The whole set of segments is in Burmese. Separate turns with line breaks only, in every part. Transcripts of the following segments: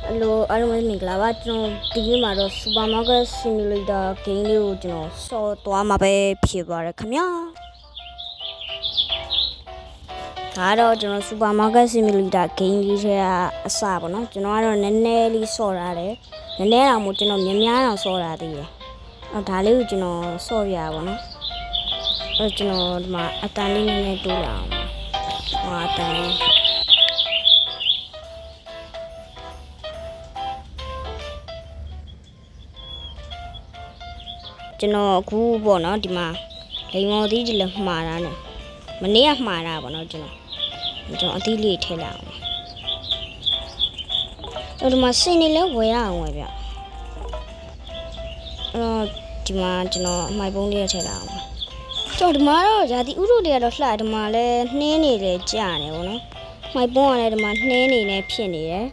Hello, I'm Mingla. I'm Supermarket Simulator game. So, I'm a baby. Come here. I Supermarket Simulator game is a sabon. I don't nearly saw it. The Nera Mutino Yamiana saw it. I'm telling you, sorry, I wanna. My attending in a 2 round. What? ကျွန်တော်အခုပေါ့နော်ဒီမှာလိမ်မော်သီးကြီးလည်းမှားတာနဲ့မနေ့ကမှားတာပေါ့နော်ကျွန်တော်အသီးလေးထည့်လိုက်အောင်ဒီမှာစင်နေလဲဝယ်ရအောင်ဝယ်ဗျဒီမှာကျွန်တော်အမိုက်ပုံးလေးထည့်လိုက်အောင်ဒီမှာတော့ဇာတိဥရုတွေကတော့လှဒီမှာလဲနှင်းနေတယ်ကြာနေပေါ့နော်မိုက်ပုံးကလည်းဒီမှာနှင်းနေနဲ့ဖြစ်နေတယ်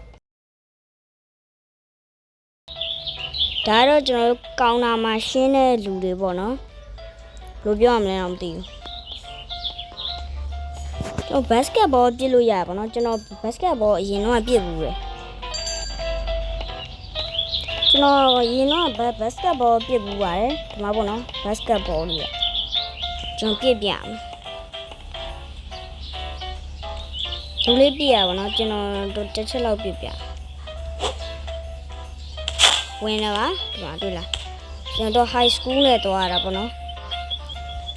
ဒါတော့ကျွန်တော်ကောင်းတာမှာရှင်းတဲ့လူတွေပေါ့နော်ဘယ်လိုပြောရမလဲတော့မသိဘူးကျွန်တော်ဘတ်စကတ်ဘောပြစ်လို့ရပါတော့ကျွန်တော်ဘတ်စကတ်ဘောအရင်တော့ပြစ်ဘူးလေကျွန်တော်အရင်တော့ဘတ်စကတ်ဘောပြစ်ဘူးပါတယ်ဒီမှာပေါ့နော်ဘတ်စကတ်ဘောလေးကျွန်တော်ပြစ်ပြမယ်လူလေးပြစ်ရပါတော့ကျွန်တော်တစ်ချက်လောက်ပြစ်ပြဝင်လာပါဒီမှာတွေ့လားကျွန်တော် high school နဲ့သွားတာပေါ့နော်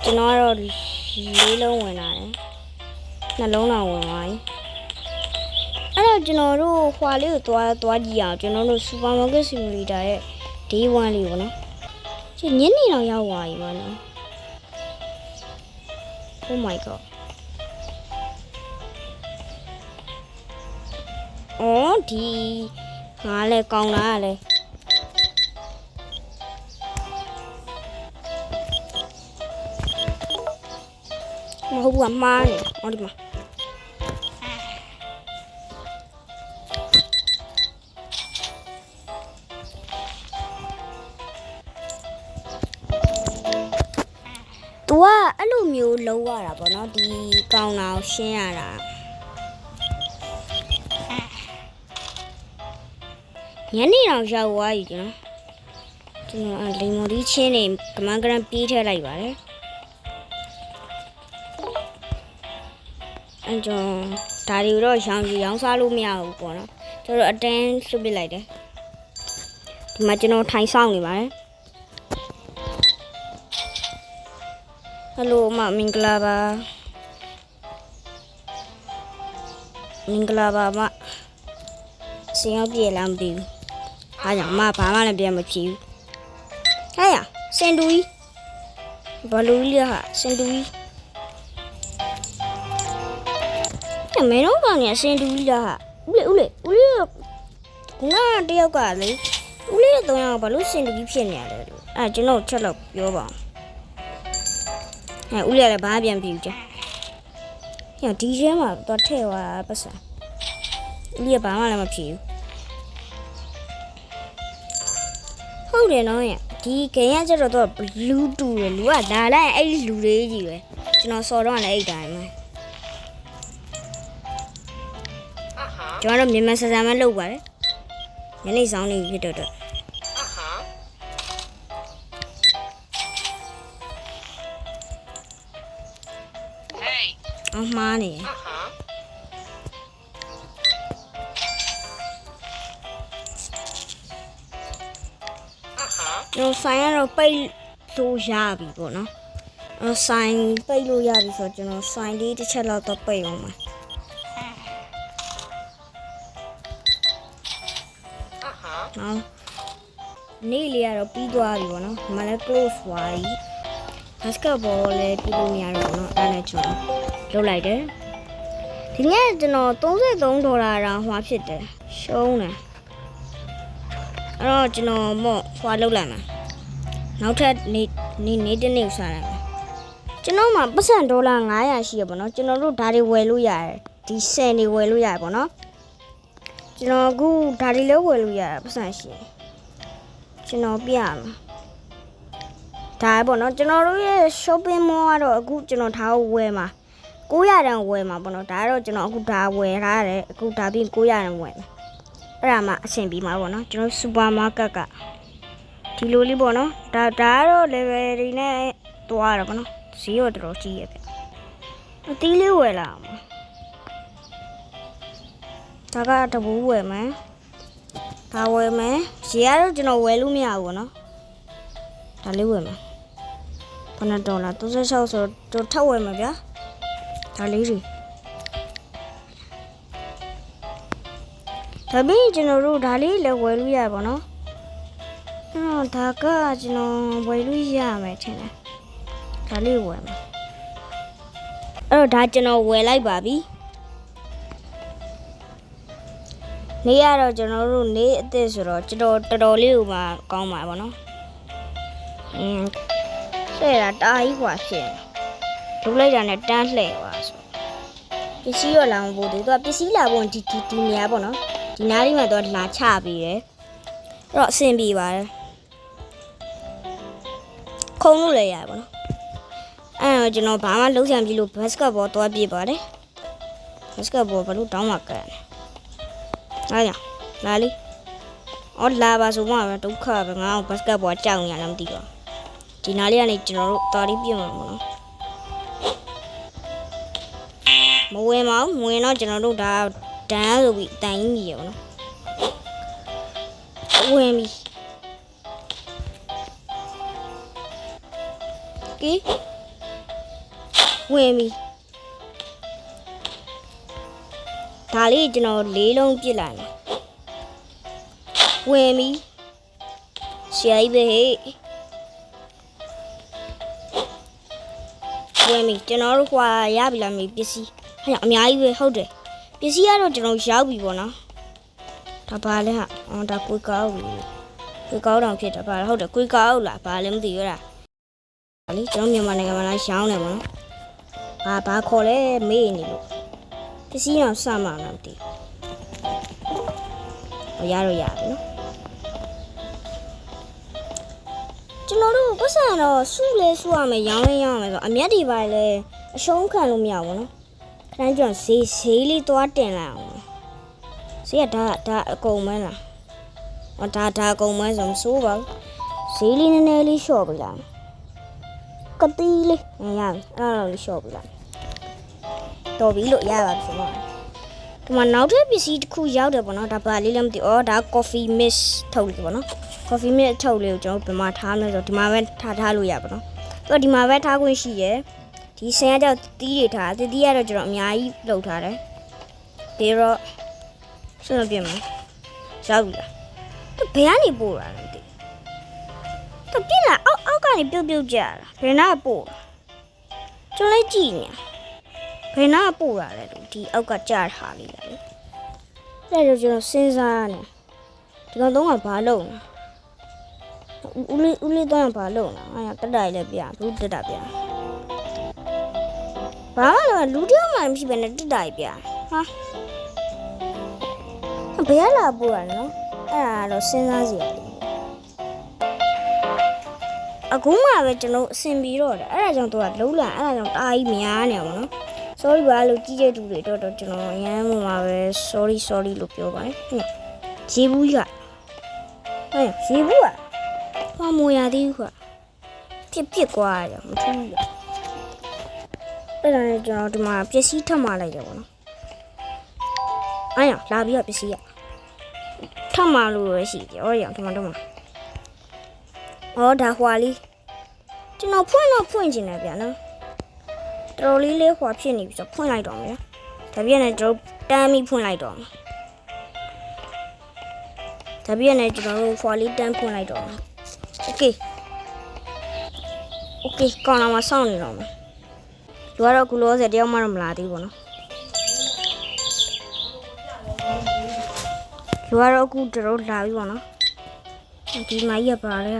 ကျွန်တော်ကတော့လေးလုံးဝင်လာတယ်နှလုံးတော့ဝင်သွားပြီအဲ့တော့ကျွန်တော်တို့ဟွာလေးကိုသွားကြည့်အောင်ကျွန်တော်တို့ Supermarket Simulator ရဲ့ day 1 လေးပေါ့နော်ညနေတော့ရောက်သွားပြီပေါ့နော် Oh my god အော်ဒီငါလည်းကောင်းတာလည်းမဟုတ်ဘူးမှားနေဟောဒီမှာသူကအဲ့လိုမျိုးလုံးရတာပေါ့နော်ဒီကောင်းတာကိုရှင်းရတာညနေတော့ရောက်သွားပြီကျွန်တော်လိမ်မော်ဒီချင်းနေကမန်ကရန်ပြေးထည့်လိုက်ပါတယ်အဲ့ကြောင့်ဒါတွေတော့ရောင်းစားလို့မရဘူးပေါ့နော်ကျွန်တော်အတန်းဆွပစ်လိုက်တယ်ဒီမှာကျွန်တော်ထိုင်ဆောင်နေပါတယ်ဟယ်လိုမင်္ဂလာပါမစင်ရောက်ပြေလားမသိဘူးအားကြောင့်ဘာမှလည်းပြန်မဖြေဘူးဟဲ့ရစင်တူကြီးဘလူးလေးဟာစင်တူကြီးမင်းတို့ကနေအစင်တူကြီးလားဟာဦးလေးခုနတယောက်ကလေဦးလေးတော့ယောက်ဘာလို့စင်တူကြီးဖြစ်နေရလဲလို့အဲ့ကျွန်တော်ချက်တော့ပြောပါအောင်ဦးလေးလည်းဘာပြန်ပြူကြဟဲ့ဒီထဲမှာတော့ထည့်သွားပတ်စံဦးလေးဘာမှလည်းမဖြေဘူးဟုတ်တယ်နော်ဒီကိန်းကကျတော့လူတူတယ်လူကလာလိုက်အဲ့ဒီလူလေးကြီးပဲကျွန်တော်စော်တော့လည်းအဲ့တိုင်းပဲကျွန်တော်မြန်မာစကားမလုပ်ပါနဲ့ညနေဆောင်နေဖြစ်တော့အမှားနေကျွန်တော်ဆိုင်ကတော့ပိတ်လို့ရပြီပေါ့နော်ဆိုင်ပိတ်လို့ရပြီဆိုတော့ကျွန်တော်ဆိုင်လေးတစ်ချက်လောက်တော့ပိတ်အောင်ပါနော်နေ့လေးကတော့ပြီးသွားပြီပေါ့နော်ဒီမှာလည်း close သွားပြီ basketball လည်းပြီးလို့မရတော့ဘူးเนาะအဲ့ဒါနဲ့ကျွန်တော်လုပ်လိုက်တယ်ဒီနေ့ကျွန်တော်$33တောင်ဟွာဖြစ်တယ်ရှုံးတယ်အဲ့တော့ကျွန်တော်ဟွာလုပ်လိုက်မှာနောက်ထပ်နေ့တစ်နေ့စားလိုက်မှာကျွန်တော်မှာပတ်စံ$900ရှိရပေါ့နော်ကျွန်တော်တို့ဒါတွေဝယ်လို့ရတယ်ဒီဆန်တွေဝယ်လို့ရတယ်ပေါ့နော်ကျွန်တော်အခုဒါတွေလည်းဝယ်လို့ရတယ်ပတ်စံရှိကျွန်တော်ပြရမှာဒါပေါ့နော်ကျွန်တော်တို့ရဲ့ shopping mall ကတော့အခုကျွန်တော်ထားဝယ်မှာ900တန်ဝယ်မှာပေါ့နော်ဒါကတော့ကျွန်တော်အခုဒါဝယ်ထားတယ်အခုဒါပြီး900တန်ဝယ်မှာ အဲ့ဒါမှအဆင်ပြေမှာပေါ့နော်ကျွန်တော်စူပါမားကတ်ကဒီလိုလေးပေါ့နော်ဒါကတော့ level တွေနဲ့သွားတာပေါ့နော်ဈေးတော့တော်တော်ကြီးရဲ့ဗျအသီးလေးဝယ်လာအောင်ဒါကတဘူဝယ်မယ်ဒါဝယ်မယ်ဈေးကတော့ကျွန်တော်ဝယ်လို့မရဘူးပေါ့နော်ဒါလေးဝယ်မယ်$9 36ဆိုတော့ထပ်ဝယ်မယ်ဗျာဒါလေးတွေဒါပြီးကျွန်တော်တို့ဒါလေးလည်းဝယ်လို့ရပါတော့ဒါကကျွန်တော်ဝယ်လို့ရမယ်ထင်တယ်ဒါလေးဝယ်မယ်အဲ့တော့ဒါကျွန်တော်ဝယ်လိုက်ပါပြီနေရတော့ကျွန်တော်တို့နေအစ်စ်ဆိုတော့ကျွန်တော်တော်တော်လေးကိုမှကောင်းပါပါနော်လှဲ့တာတာကြီးกว่าဖြစ်ဒုလိုက်တာနဲ့တန်းလှဲ့ပါဆိုပစ္စည်းတော့လာမပို့သေးသူကပစ္စည်းလာဖို့ဒီနေရာပေါ့နော်ဒီနားလေးမှာတော့လာချပေးတယ်အဲ့တော့အဆင်ပြေပါတယ်ခုံလို့လည်းရပါတော့အဲ့တော့ကျွန်တော်ဘာမှလုံးချင်ပြီလို့ဘတ်စကတ်ဘောသွားပြေးပါတယ်ဘတ်စကတ်ဘောဘလို့တောင်းမှကတ်အားရလာလီအော်လာပါဆိုမှပဲဒုက္ခပဲငါ့ကိုဘတ်စကတ်ဘောကြောက်နေရလားမသိတော့ဒီနားလေးကနေကျွန်တော်တို့တော်ရီပြည့်မှာပေါ့နော်မဝင်ပါဘူးဝင်တော့ကျွန်တော်တို့ဒါတန်းဆိုပြီးတန်ကြီးကြီးရပါတော့ဝင်ပြီကီဝင်ပြီဒါလေးကျွန်တော်၄လုံးပြစ်လိုက်မယ်ဝင်ပြီရှယ်ပဲဟဲ့ဝင်ပြီကျွန်တော်တို့ခွာရပြီလားမေးပစ္စည်းဟဲ့အများကြီးပဲဟုတ်တယ်ပစ္စည်းကတော့ကျွန်တော်ရောက်ပြီပေါ့နော်ဒါပါလဲဟာဒါကိုကောက်ပြီကိုကောက်တောင်ဖြစ်တာပါဟုတ်တယ်ကိုကောက်လားဘာလဲမသိရတာဒါလေကျွန်တော်မြန်မာနိုင်ငံမှာလာရှောင်းနေပါနော်ဘာခေါ်လဲမေးနေလို့ပစ္စည်းတော့စမှမသိဘူးရတော့ရတယ်နော်ကျွန်တော်တို့ပတ်စံတော့စုလဲစုရမယ်ရောင်းလဲရောင်းရမယ်ဆိုအမျက်တွေပါလဲအရှုံးခံလို့မရဘူးနော်ခဏကြောင့်ဈေးလေးသွားတင်လိုက်အောင်ဈေးကဒါအကုန်မလားဒါအကုန်မဆိုမစိုးပါဘူးဈေးလေးနည်းနည်းလေးလျှော့ပေးလိုက်ကတိလေးရပြီအဲ့ဒါလေးလျှော့ပေးလိုက်တော်ပြီလို့ရပါပြီဆိုတော့ဒီမှာနောက်ထပ်ပစ္စည်းတစ်ခုရောက်တယ်ပေါ့နော်ဒါပါလေးလည်းမသိဒါ coffee mix ထုတ်လို့ပေါ့နော် coffee mix ထုတ်လေးကိုကျွန်တော်ဘယ်မှာထားမလဲဆိုတော့ဒီမှာပဲထားလို့ရပါတော့သူကဒီမှာပဲထားခွင့်ရှိရယ်ဒီဆင်ရတော့တီးတွေထားတီးကတော့ကျွန်တော်အများကြီးလုပ်ထားတယ်ဒီတော့ဆက်မပြတ်မှာရောက်ပြီလားသူဘယ်ကနေပို့တာလဲမသိသူပြစ်လာအောက်ကနေပြုတ်ကြတာဘယ်နာပို့ကျွန်တော်လည်းကြည့်နေဘယ်နာပို့တာလဲဒီအောက်ကကြားထားလေးလားအဲ့တော့ကျွန်တော်စဉ်းစားနေဒီကောင်တော့ဘာလုပ်လဲဦးလေးတော့ဘာလုပ်လဲအဲ့တက်တိုင်လည်းပြဘူးတက်တာပြဘာလို့လူတယောက်မှမရှိဘဲနဲ့တက်တိုင်ပြဟာဘယ်လာပို့ရနော်အဲ့ဒါတော့စဉ်းစားစီရတယ်အခုမှပဲကျွန်တော်အဆင်ပြေတော့တယ်အဲ့ဒါကြောင့်သူကလုံးလာအဲ့ဒါကြောင့်တာကြီးများနေပါတော့ sorry ပါလို့ကြီးတဲ့သူတွေတော့ကျွန်တော်အရမ်းမှာပဲ sorry လို့ပြောပါတယ်ဈေးဘူးရဟဲ့ဈေးဘူးကဘာမရသေးဘူးခွပြစ်ကွာရမထူးဘူးအဲ့ဒါနဲ့ကျွန်တော်ဒီမှာပစ္စည်းထပ်မလိုက်တယ်ပေါ့နော်အဲ့ရလာပြီးတော့ပစ္စည်းရထပ်မလို့ရရှိတယ်အော်ရဒီမှာတော့မှာဒါဟွာလေးကျွန်တော်ဖွင့်ချင်တယ်ဗျာနော်တော်လေးဟွာဖြစ်နေပြီဆိုဖွင့်လိုက်တော့မယ်ဒါပြည့်နဲ့ကျွန်တော်တန်းပြီးဖွင့်လိုက်တော့မယ်ဒါပြည့်နဲ့ကျွန်တော်တို့ဟွာလေးတန်းဖွင့်လိုက်တော့မယ်โอเคကောင်းလာမှစောင့်နေတော့မယ်လူကတော့ကူလို့တယောက်မှတော့မလာသေးဘူးနော်လူကတော့အခုတို့လာပြီပေါ့နော်ဒီမကြီးကပါလေ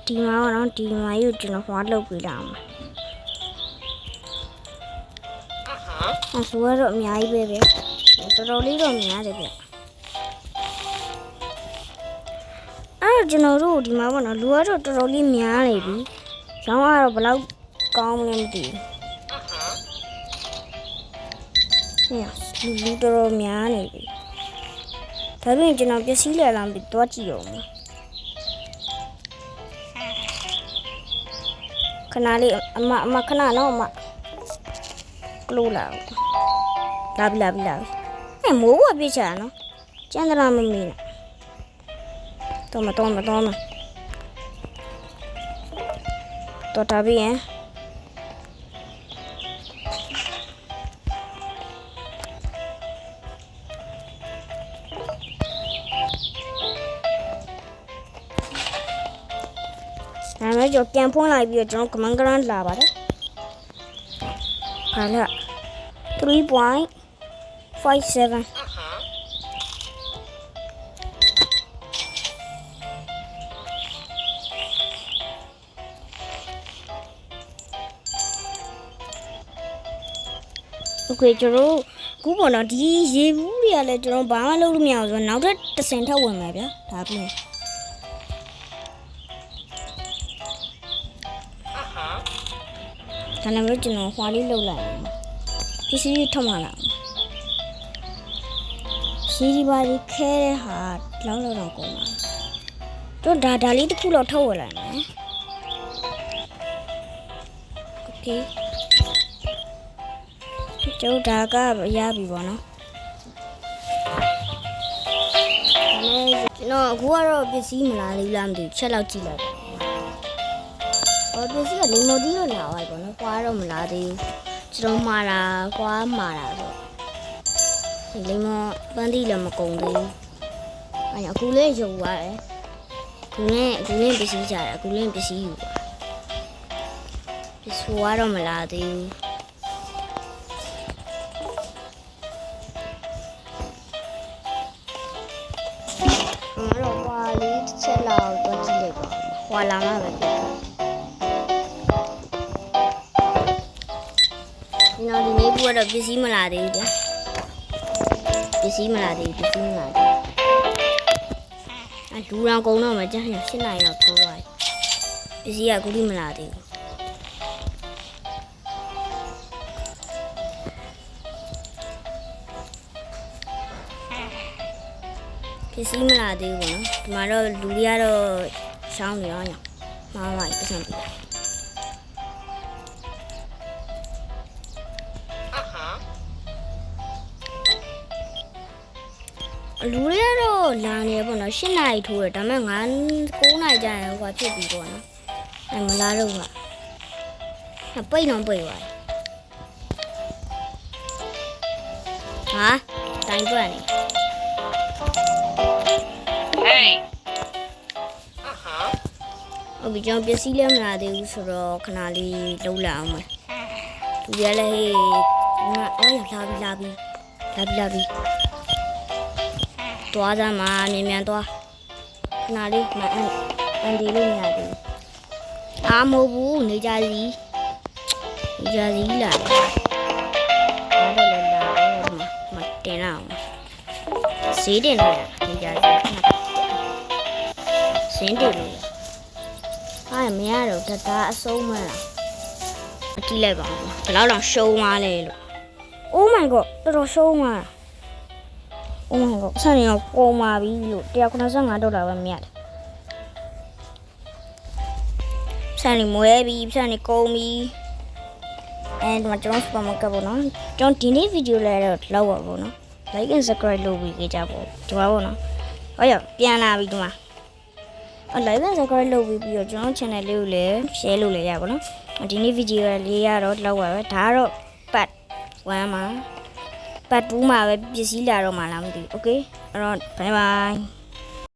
ဒီမှာတော့ဒီမှာယူကျွန်တော်ဟွာလုပ်ပေးလာမှာဆိုတော့အများကြီးပဲတော်တော်လေးတော့များတယ်ဗျအဲ့ကျွန်တော်တို့ဒီမှာပေါ့နော်လူကတော့တော်တော်လေးများနေပြီရောင်းကတော့ဘယ်လောက်ကောင်းမလဲမသိဘူး လူတော်များနေပြီဒါပြင်ကျွန်တော်ပစ္စည်းလဲလာပြီးတွားကြည့်အောင်ခဏလေးအမခဏနော်အမကလို့လာပြီအဲမိုးဝပြချာနော်ကျန်တရာမမီးနော်တော့မတော်တာပြီဟမ်ဒါမဲ့ကျွန်တော်ပြန်ဖွင့်လိုက်ပြီးတော့ကျွန်တော်ကမန်ဂရန်လာပါတယ်ဟာလာ 3.57โอเคကျွန်တော်ခုပေါ်တော့ဒီရေဘူးတွေကလည်းကျွန်တော်ဘာမှလုပ်လို့မရအောင်ဆိုတော့နောက်ထပ်တစ်ဆင့်ထပ်ဝင်မယ်ဗျာဒါပြီးဒါနဲ့ပဲကျွန်တော်ဟွာလေးလုပ်လိုက်အောင်ပစ္စည်းထုတ်မှလာစီဒီပါလေးခဲတဲ့ဟာလောက်တော့ကုန်ပါတော့ဒါလေးတစ်ခုတော့ထုတ်ဝင်လိုက်မယ်โอเคကျုပ်ဒါကရပြီပေါ့နော်ဒါနဲ့ကျွန်တော်အခုကတော့ပစ္စည်းမလာသေးလားမသိဘူးချက်လောက်ကြည့်လိုက်ပစ္စည်းကလီမိုဒီလို့လာသွားပြီပေါ့နော်ကွာတော့မလာသေးဘူးကျွန်တော်မှားတာကွာမှားတာဆိုလီမိုပန်းတီလည်းမကုန်သေးဘူးအခုလေးရုံသွားတယ်အခုလေးပစ္စည်းကြတယ်အခုလေးပစ္စည်းယူပါပစ္စည်းကတော့မလာသေးဘူးတော့ဟွာလေးတစ်ချက်လောက်တော့ကြည့်လိုက်ပါဟွာလာမှပဲပြတ်ဒီနေ့ဘူးကတော့ပစ္စည်းမလာသေးဘူးဗျာပစ္စည်းမလာသေးဘူးလူရောင်ကုန်တော့မှကြာရင်7နိုင်တော့ထိုးသွားပြီပစ္စည်းကအခုထိမလာသေးဘူးပစ္စည်းမလာသေးဘူးပေါ့နော်ဒီမှာတော့လူတွေကတော့ရှောင်းနေတော့ညမားပါပတ်စံပြီလူတွေကတော့လာနေပေါ့နော်7နာရီထိုးတယ်ဒါပေမဲ့9နာရီကြာရင်ဟိုဖြစ်ပြီပေါ့နော်မလာတော့ဘူးပိတ်တော့ပိတ်သွားဟာတိုင်းပွက်နေဟုတ်ပြီကျွန်တော်ပစ္စည်းလည်းမလာသေးဘူးဆိုတော့ခဏလေးလှုပ်လာအောင်မယ်သူရလည်းဟေးအော်ရလာပြီတွားစမ်းမှာမြန်သွားခဏလေးမအန်ဒီလို့မရသေးဘူးမဟုတ်ဘူးနေကြစီလာတော့လည်းလာတော့မတင်အောင်ဈေးတင်လို့နေကြစီစင်းတင်လို့မရတော့ဒါအဆုံးမလားအကြည့်လိုက်ပါဦးဘယ်လောက်တော့ရှုံးသွားလဲလို့ Oh my god တော်တော်ရှုံးသွားOh my god ဆန်ရောကုန်ပါပြီလို့$195ပဲမြတ်တယ်ဆန်နေမွဲပြီဆန်နေကုန်ပြီအဲဒီမှာကျွန်တော်စပါမကပေါ့နော်ကျွန်တော်ဒီနေ့ဗီဒီယိုလေးတော့လောက်ပါပေါ့နော် like and subscribe လုပ်ပြီးကြပါဦးဒီမှာပေါ့နော်ဟုတ်ရပြန်လာပြီဒီမှာlike and subscribe လုပ်ပြီးတော့ကျွန်တော် channel လေးကိုလည်း share လုပ်လိုက်ရပါတော့ဒီနေ့ဗီဒီယိုလေးရတော့လောက်ပါပဲဒါကတော့ part 1မှာ part 2မှာပဲပစ္စည်းလာတော့မှလားမသိဘူး okay အဲ့တော့ bye bye